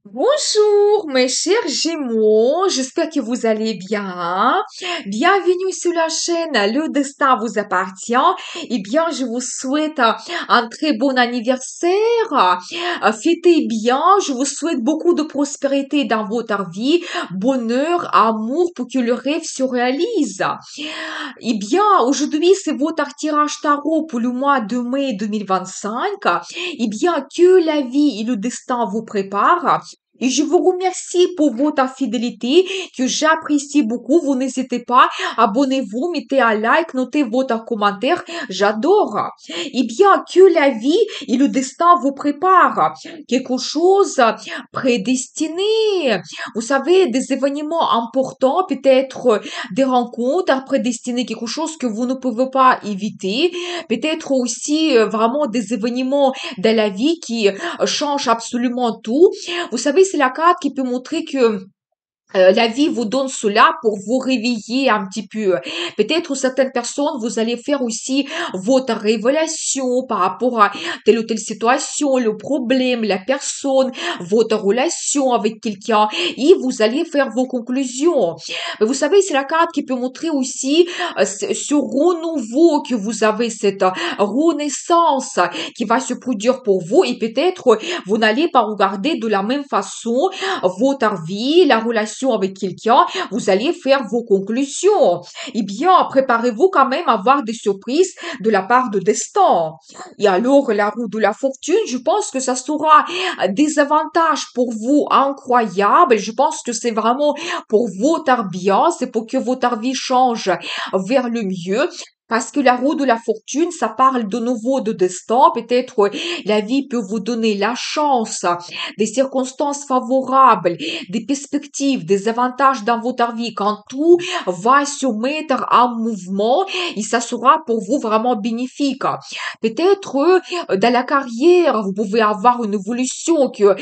Bonjour mes chers Gémeaux, j'espère que vous allez bien. Bienvenue sur la chaîne Le Destin vous appartient. Eh bien, je vous souhaite un très bon anniversaire. Fêtez bien, je vous souhaite beaucoup de prospérité dans votre vie, bonheur, amour pour que le rêve se réalise. Eh bien, aujourd'hui, c'est votre tirage tarot pour le mois de mai 2025. Eh bien, que la vie et le destin vous préparent. Et je vous remercie pour votre fidélité que j'apprécie beaucoup. Vous n'hésitez pas, abonnez-vous, mettez un like, notez votre commentaire. J'adore. Eh bien, que la vie et le destin vous préparent. Quelque chose prédestiné. Vous savez, des événements importants, peut-être des rencontres prédestinées, quelque chose que vous ne pouvez pas éviter. Peut-être aussi vraiment des événements dans la vie qui changent absolument tout. Vous savez, c'est la carte qui peut montrer que la vie vous donne cela pour vous réveiller un petit peu. Peut-être certaines personnes, vous allez faire aussi votre révélation par rapport à telle ou telle situation, le problème, la personne, votre relation avec quelqu'un, et vous allez faire vos conclusions. Mais vous savez, c'est la carte qui peut montrer aussi ce renouveau que vous avez, cette renaissance qui va se produire pour vous, et peut-être vous n'allez pas regarder de la même façon votre vie, la relation avec quelqu'un, vous allez faire vos conclusions. Eh bien, préparez-vous quand même à avoir des surprises de la part de destin. Et alors, la roue de la fortune, je pense que ça sera des avantages pour vous incroyables. Je pense que c'est vraiment pour votre bien, c'est pour que votre vie change vers le mieux. Parce que la roue de la fortune, ça parle de nouveau de destin. Peut-être la vie peut vous donner la chance, des circonstances favorables, des perspectives, des avantages dans votre vie. Quand tout va se mettre en mouvement, et ça sera pour vous vraiment bénéfique. Peut-être dans la carrière, vous pouvez avoir une évolution que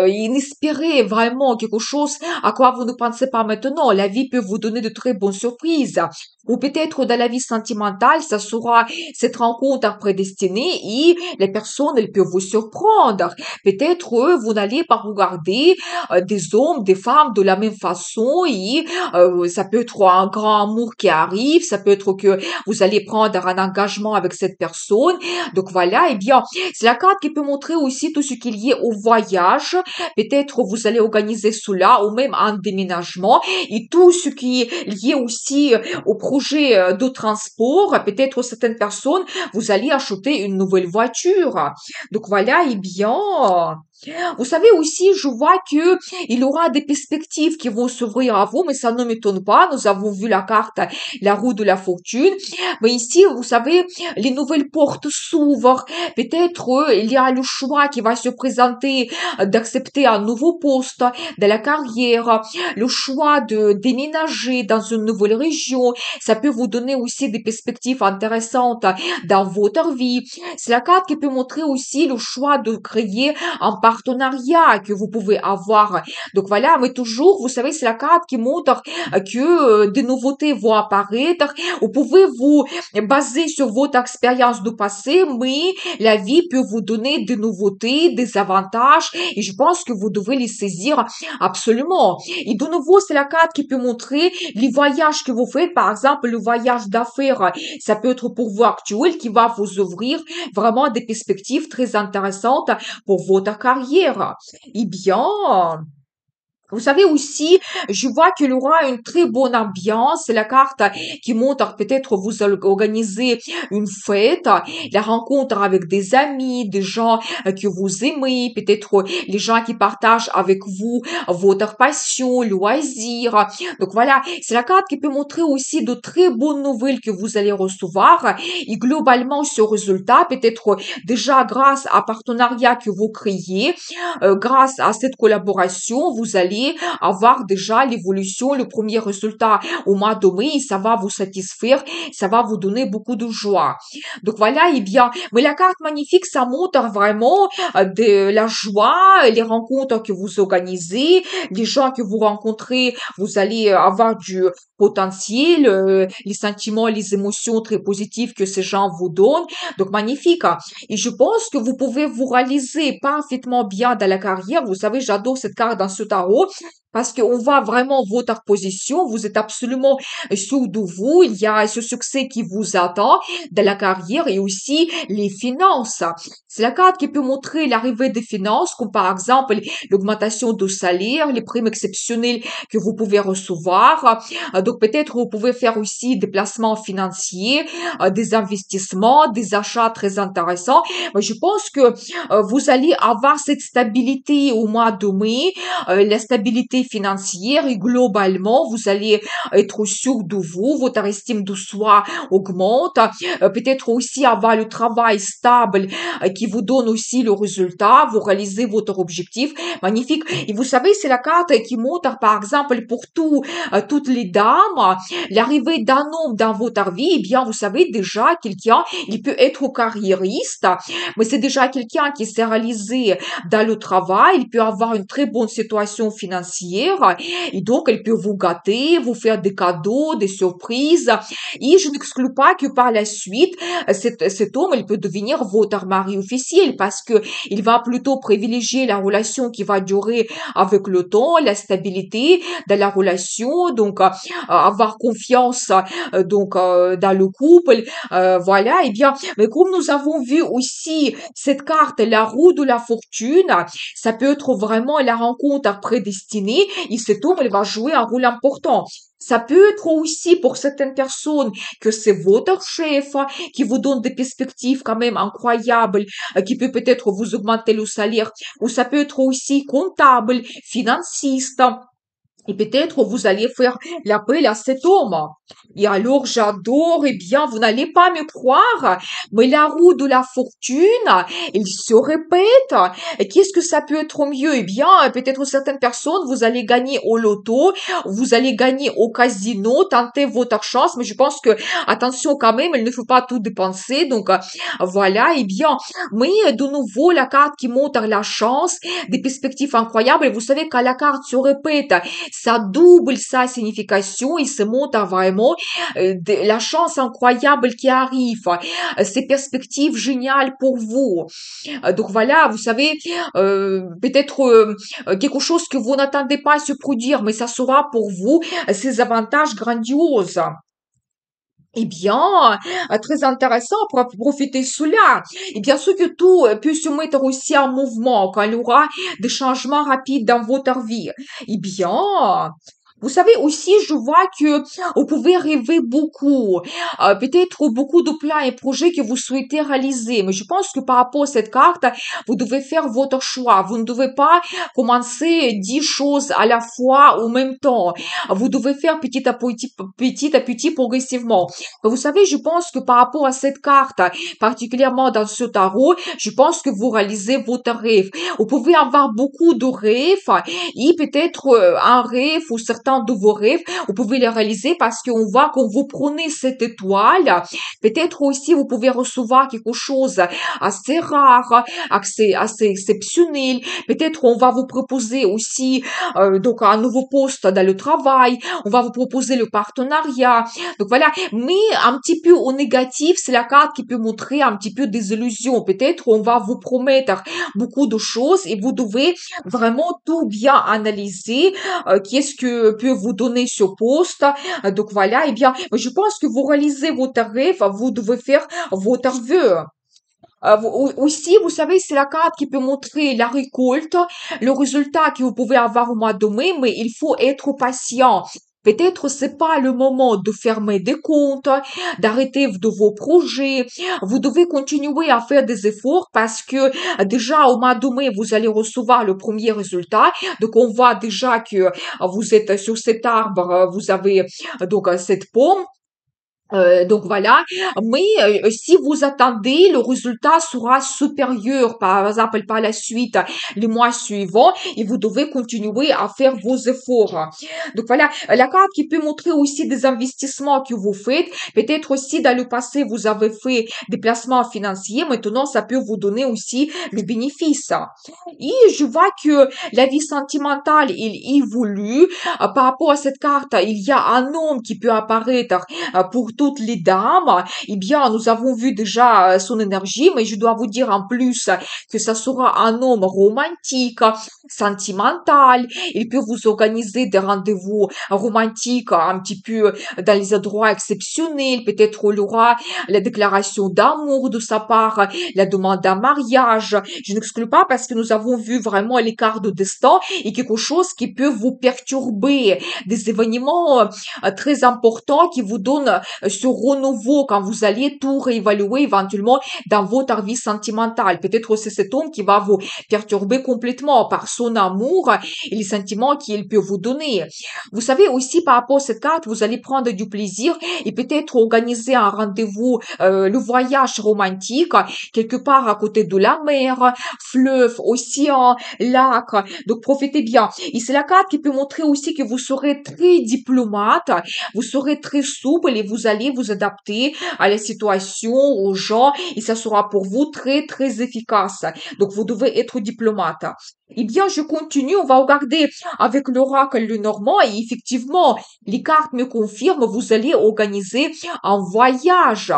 inespérée, vraiment quelque chose à quoi vous ne pensez pas maintenant. La vie peut vous donner de très bonnes surprises. Ou peut-être dans la vie sentimentale, ça sera cette rencontre prédestinée et les personnes, elles peuvent vous surprendre. Peut-être vous n'allez pas regarder des hommes, des femmes de la même façon et ça peut être un grand amour qui arrive, ça peut être que vous allez prendre un engagement avec cette personne. Donc voilà, eh bien, c'est la carte qui peut montrer aussi tout ce qui est lié au voyage. Peut-être vous allez organiser cela ou même un déménagement et tout ce qui est lié aussi au projet de transport. Peut-être certaines personnes, vous allez acheter une nouvelle voiture. Donc voilà, eh bien, vous savez aussi, je vois que il y aura des perspectives qui vont s'ouvrir à vous, mais ça ne m'étonne pas. Nous avons vu la carte, la roue de la fortune. Mais ici, vous savez, les nouvelles portes s'ouvrent. Peut-être il y a le choix qui va se présenter d'accepter un nouveau poste de la carrière, le choix de déménager dans une nouvelle région. Ça peut vous donner aussi des perspectives intéressantes dans votre vie. C'est la carte qui peut montrer aussi le choix de créer un partenariat que vous pouvez avoir. Donc voilà, mais toujours, vous savez, c'est la carte qui montre que des nouveautés vont apparaître. Vous pouvez vous baser sur votre expérience du passé, mais la vie peut vous donner des nouveautés, des avantages, et je pense que vous devez les saisir absolument. Et de nouveau, c'est la carte qui peut montrer les voyages que vous faites, par exemple, le voyage d'affaires. Ça peut être pour vous actuel qui va vous ouvrir vraiment des perspectives très intéressantes pour votre carrière. Eh bien, vous savez aussi, je vois qu'il y aura une très bonne ambiance. C'est la carte qui montre peut-être vous allez organiser une fête, la rencontre avec des amis, des gens que vous aimez, peut-être les gens qui partagent avec vous votre passion, loisirs. Donc voilà, c'est la carte qui peut montrer aussi de très bonnes nouvelles que vous allez recevoir. Et globalement, ce résultat, peut-être déjà grâce à un partenariat que vous créez, grâce à cette collaboration, vous allez allez avoir déjà l'évolution, le premier résultat au mois de mai, et ça va vous satisfaire, ça va vous donner beaucoup de joie. Donc voilà, et bien, mais la carte magnifique, ça montre vraiment de la joie, les rencontres que vous organisez, les gens que vous rencontrez, vous allez avoir du potentiel, les sentiments, les émotions très positives que ces gens vous donnent. Donc magnifique, hein. Et je pense que vous pouvez vous réaliser parfaitement bien dans la carrière. Vous savez, j'adore cette carte dans ce tarot parce qu'on voit vraiment votre position. Vous êtes absolument sûr de vous. Il y a ce succès qui vous attend dans la carrière et aussi les finances. C'est la carte qui peut montrer l'arrivée des finances, comme par exemple l'augmentation de salaire, les primes exceptionnelles que vous pouvez recevoir. Donc peut-être vous pouvez faire aussi des placements financiers, des investissements, des achats très intéressants. Mais je pense que vous allez avoir cette stabilité au mois de mai, la stabilité financière et globalement, vous allez être sûr de vous, votre estime de soi augmente, peut-être aussi avoir le travail stable qui vous donne aussi le résultat, vous réalisez votre objectif, magnifique. Et vous savez, c'est la carte qui montre, par exemple, pour toutes les dames, l'arrivée d'un homme dans votre vie, eh bien, vous savez déjà, quelqu'un, il peut être carriériste, mais c'est déjà quelqu'un qui s'est réalisé dans le travail, il peut avoir une très bonne situation financière, et donc, elle peut vous gâter, vous faire des cadeaux, des surprises, et je n'exclus pas que par la suite, cet homme, il peut devenir votre mari officiel, parce que il va plutôt privilégier la relation qui va durer avec le temps, la stabilité de la relation, donc avoir confiance dans le couple, voilà. Et bien, mais comme nous avons vu aussi cette carte, la roue de la fortune, ça peut être vraiment la rencontre prédestinée et cet homme, il va jouer un rôle important. Ça peut être aussi pour certaines personnes que c'est votre chef qui vous donne des perspectives quand même incroyables, qui peut peut-être vous augmenter le salaire, ou ça peut être aussi comptable, financiste. Et peut-être vous allez faire l'appel à cet homme. Et alors j'adore, eh bien, vous n'allez pas me croire, mais la roue de la fortune, il se répète. Et qu'est-ce que ça peut être mieux? Eh bien, peut-être certaines personnes, vous allez gagner au loto, vous allez gagner au casino, tentez votre chance, mais je pense que, attention quand même, il ne faut pas tout dépenser. Donc, voilà, eh bien, mais de nouveau, la carte qui montre la chance, des perspectives incroyables. Et vous savez, quand la carte se répète, ça double sa signification, il se montre vraiment la chance incroyable qui arrive, ces perspectives géniales pour vous. Donc voilà, vous savez, peut-être quelque chose que vous n'attendez pas se produire, mais ça sera pour vous ces avantages grandioses. Eh bien, très intéressant pour profiter de cela. Et bien sûr que tout peut se mettre aussi en mouvement quand il y aura des changements rapides dans votre vie. Eh bien, vous savez aussi, je vois que vous pouvez rêver beaucoup, peut-être beaucoup de plans et projets que vous souhaitez réaliser. Mais je pense que par rapport à cette carte, vous devez faire votre choix. Vous ne devez pas commencer 10 choses à la fois au même temps. Vous devez faire petit à petit progressivement. Vous savez, je pense que par rapport à cette carte, particulièrement dans ce tarot, je pense que vous réalisez votre rêve. Vous pouvez avoir beaucoup de rêves et peut-être un rêve ou certains de vos rêves, vous pouvez les réaliser parce qu'on voit quand vous prenez cette étoile, peut-être aussi vous pouvez recevoir quelque chose assez rare, assez exceptionnel. Peut-être on va vous proposer aussi donc un nouveau poste dans le travail, on va vous proposer le partenariat. Donc voilà, mais un petit peu au négatif, c'est la carte qui peut montrer un petit peu des illusions. Peut-être on va vous promettre beaucoup de choses et vous devez vraiment tout bien analyser. Qu'est-ce que peut vous donner ce poste? Donc voilà, eh bien, je pense que vous réalisez votre rêve, vous devez faire votre vœu. Aussi, vous savez, c'est la carte qui peut montrer la récolte, le résultat que vous pouvez avoir au mois de mai, mais il faut être patient. Peut-être c'est pas le moment de fermer des comptes, d'arrêter de vos projets. Vous devez continuer à faire des efforts parce que déjà au mois de mai, vous allez recevoir le premier résultat. Donc on voit déjà que vous êtes sur cet arbre, vous avez cette pomme. Donc voilà, mais si vous attendez, le résultat sera supérieur, par exemple, par la suite, les mois suivants, et vous devez continuer à faire vos efforts. Donc voilà, la carte qui peut montrer aussi des investissements que vous faites. Peut-être aussi dans le passé, vous avez fait des placements financiers. Maintenant, ça peut vous donner aussi le bénéfice. Et je vois que la vie sentimentale, il évolue. Par rapport à cette carte, il y a un homme qui peut apparaître pour toutes les dames. Eh bien, nous avons vu déjà son énergie, mais je dois vous dire en plus que ça sera un homme romantique, sentimental. Il peut vous organiser des rendez-vous romantiques un petit peu dans les endroits exceptionnels. Peut-être il aura la déclaration d'amour de sa part, la demande d'un mariage. Je n'exclus pas parce que nous avons vu vraiment l'écart de destin et quelque chose qui peut vous perturber, des événements très importants qui vous donnent ce renouveau quand vous allez tout réévaluer éventuellement dans votre vie sentimentale. Peut-être c'est cet homme qui va vous perturber complètement par son amour et les sentiments qu'il peut vous donner. Vous savez aussi par rapport à cette carte, vous allez prendre du plaisir et peut-être organiser un rendez-vous, le voyage romantique quelque part à côté de la mer, fleuve, océan, lac. Donc profitez bien. Et c'est la carte qui peut montrer aussi que vous serez très diplomate, vous serez très souple et vous allez vous adapter à la situation, aux gens et ça sera pour vous très très efficace. Donc vous devez être diplomate. Eh bien, je continue, on va regarder avec l'oracle le normand et effectivement, les cartes me confirment, vous allez organiser un voyage.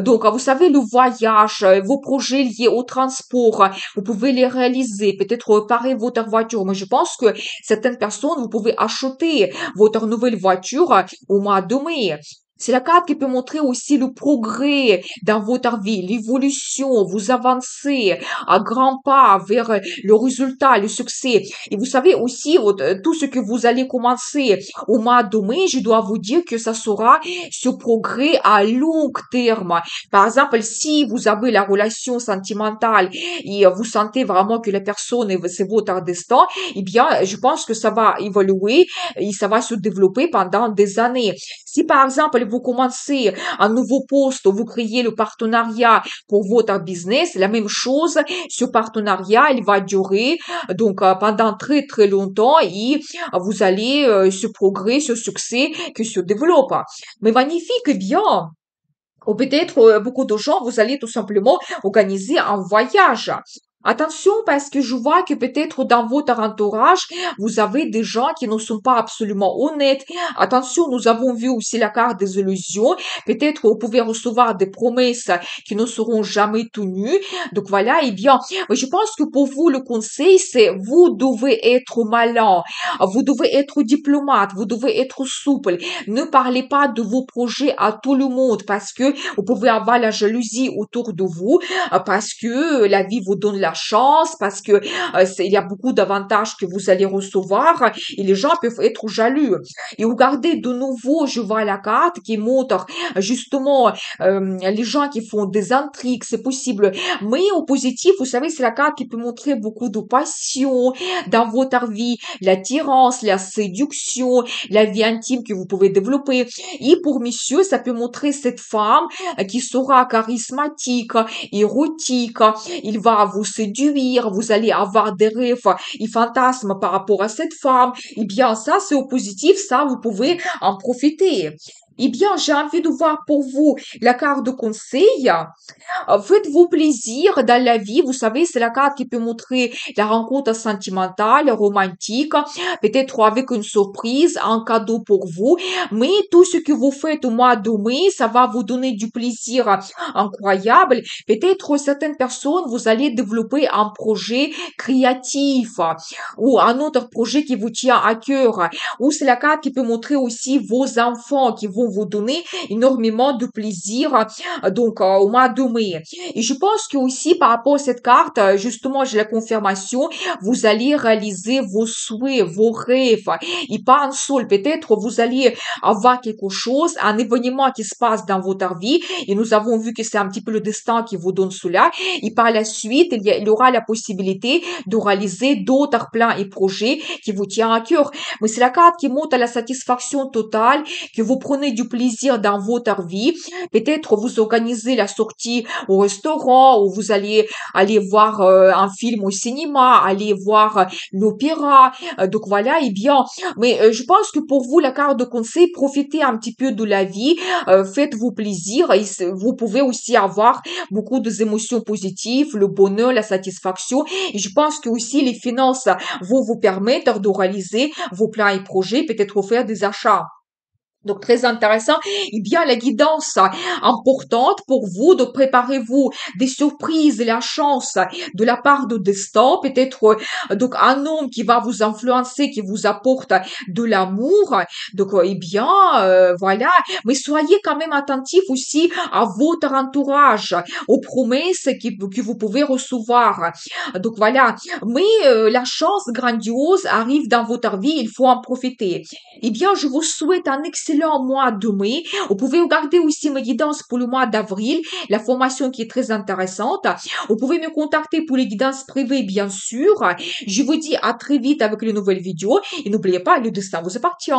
Donc, vous savez, le voyage, vos projets liés au transport, vous pouvez les réaliser, peut-être réparer votre voiture. Mais je pense que certaines personnes, vous pouvez acheter votre nouvelle voiture au mois de mai. C'est la carte qui peut montrer aussi le progrès dans votre vie, l'évolution, vous avancez à grands pas vers le résultat, le succès. Et vous savez aussi, tout ce que vous allez commencer au mois de mai, je dois vous dire que ça sera ce progrès à long terme. Par exemple, si vous avez la relation sentimentale et vous sentez vraiment que la personne, c'est votre destin, eh bien, je pense que ça va évoluer et ça va se développer pendant des années. Si par exemple, vous commencez un nouveau poste, vous créez le partenariat pour votre business, la même chose, ce partenariat, il va durer donc pendant très très longtemps et vous allez ce progrès, ce succès qui se développe. Mais magnifique, bien. Ou peut-être beaucoup de gens, vous allez tout simplement organiser un voyage. Attention parce que je vois que peut-être dans votre entourage, vous avez des gens qui ne sont pas absolument honnêtes. Attention, nous avons vu aussi la carte des illusions. Peut-être vous pouvez recevoir des promesses qui ne seront jamais tenues. Donc voilà, eh bien, mais je pense que pour vous, le conseil, c'est vous devez être malin, vous devez être diplomate, vous devez être souple. Ne parlez pas de vos projets à tout le monde parce que vous pouvez avoir la jalousie autour de vous, parce que la vie vous donne la chance, parce que il y a beaucoup d'avantages que vous allez recevoir et les gens peuvent être jaloux. Et regardez de nouveau, je vois la carte qui montre justement les gens qui font des intrigues, c'est possible. Mais au positif, vous savez, c'est la carte qui peut montrer beaucoup de passion dans votre vie, l'attirance, la séduction, la vie intime que vous pouvez développer. Et pour monsieur, ça peut montrer cette femme qui sera charismatique, érotique. Il va vous séduire, vous allez avoir des rêves et fantasmes par rapport à cette femme. Eh bien, ça, c'est au positif, ça, vous pouvez en profiter. Eh bien, j'ai envie de voir pour vous la carte de conseil. Faites-vous plaisir dans la vie. Vous savez, c'est la carte qui peut montrer la rencontre sentimentale, romantique, peut-être avec une surprise, un cadeau pour vous. Mais tout ce que vous faites au mois de mai, ça va vous donner du plaisir incroyable. Peut-être certaines personnes, vous allez développer un projet créatif ou un autre projet qui vous tient à cœur. Ou c'est la carte qui peut montrer aussi vos enfants qui vont vous donner énormément de plaisir donc au mois de mai. Et je pense que aussi par rapport à cette carte, justement, j'ai la confirmation, vous allez réaliser vos souhaits, vos rêves, et pas un seul. Peut-être vous allez avoir quelque chose, un événement qui se passe dans votre vie, et nous avons vu que c'est un petit peu le destin qui vous donne cela, et par la suite, il y aura la possibilité de réaliser d'autres plans et projets qui vous tiennent à cœur. Mais c'est la carte qui montre à la satisfaction totale, que vous prenez du plaisir dans votre vie. Peut-être vous organisez la sortie au restaurant ou vous allez aller voir un film au cinéma, aller voir l'opéra. Donc voilà, eh bien, mais je pense que pour vous, la carte de conseil, profitez un petit peu de la vie, faites-vous plaisir et vous pouvez aussi avoir beaucoup d'émotions positives, le bonheur, la satisfaction. Et je pense que aussi les finances vont vous permettre de réaliser vos plans et projets, peut-être faire des achats. Donc, très intéressant. Eh bien, la guidance importante pour vous, donc préparez-vous des surprises et la chance de la part de destin, peut-être donc un homme qui va vous influencer, qui vous apporte de l'amour. Donc, eh bien, voilà. Mais soyez quand même attentif aussi à votre entourage, aux promesses que vous pouvez recevoir. Donc, voilà. Mais la chance grandiose arrive dans votre vie, il faut en profiter. Eh bien, je vous souhaite un excellent mois de mai. Vous pouvez regarder aussi mes guidances pour le mois d'avril, la formation qui est très intéressante. Vous pouvez me contacter pour les guidances privées, bien sûr. Je vous dis à très vite avec une nouvelle vidéo et n'oubliez pas, le destin vous appartient.